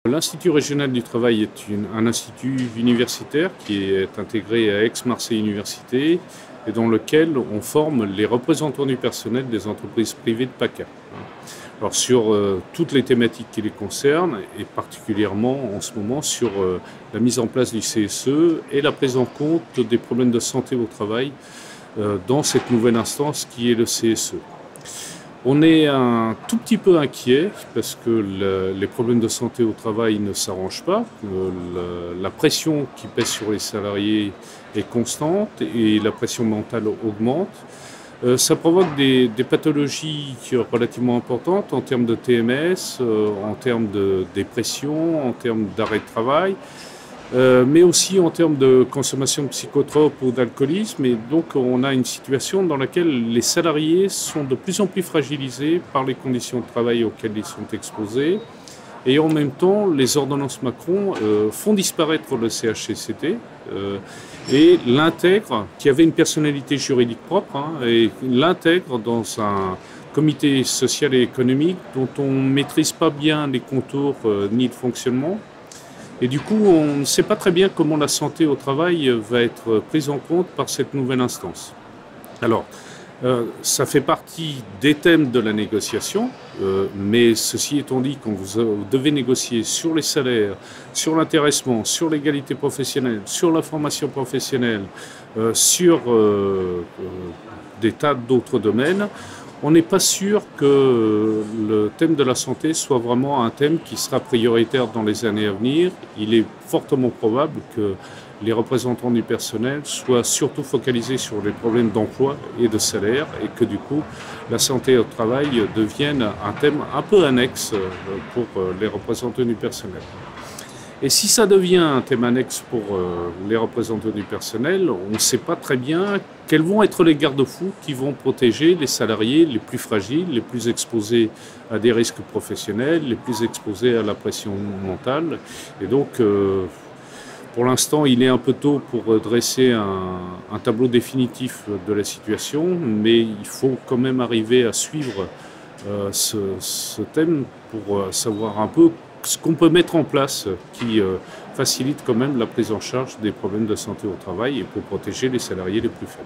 L'Institut régional du travail est un institut universitaire qui est intégré à Aix-Marseille Université et dans lequel on forme les représentants du personnel des entreprises privées de PACA. Alors sur toutes les thématiques qui les concernent et particulièrement en ce moment sur la mise en place du CSE et la prise en compte des problèmes de santé au travail dans cette nouvelle instance qui est le CSE. On est un tout petit peu inquiet parce que les problèmes de santé au travail ne s'arrangent pas. La pression qui pèse sur les salariés est constante et la pression mentale augmente. Ça provoque des pathologies relativement importantes en termes de TMS, en termes de dépression, en termes d'arrêt de travail, mais aussi en termes de consommation de psychotropes ou d'alcoolisme. Et donc on a une situation dans laquelle les salariés sont de plus en plus fragilisés par les conditions de travail auxquelles ils sont exposés. Et en même temps, les ordonnances Macron font disparaître le CHSCT et l'intègrent, qui avait une personnalité juridique propre, et l'intègrent dans un comité social et économique dont on ne maîtrise pas bien les contours ni le fonctionnement. Et du coup, on ne sait pas très bien comment la santé au travail va être prise en compte par cette nouvelle instance. Alors, ça fait partie des thèmes de la négociation, mais ceci étant dit, quand vous devez négocier sur les salaires, sur l'intéressement, sur l'égalité professionnelle, sur la formation professionnelle, sur des tas d'autres domaines, on n'est pas sûr que le thème de la santé soit vraiment un thème qui sera prioritaire dans les années à venir. Il est fortement probable que les représentants du personnel soient surtout focalisés sur les problèmes d'emploi et de salaire et que du coup la santé au travail devienne un thème un peu annexe pour les représentants du personnel. Et si ça devient un thème annexe pour les représentants du personnel, on ne sait pas très bien quels vont être les garde-fous qui vont protéger les salariés les plus fragiles, les plus exposés à des risques professionnels, les plus exposés à la pression mentale. Et donc, pour l'instant, il est un peu tôt pour dresser un tableau définitif de la situation, mais il faut quand même arriver à suivre ce thème pour savoir un peu ce qu'on peut mettre en place qui facilite quand même la prise en charge des problèmes de santé au travail et pour protéger les salariés les plus faibles.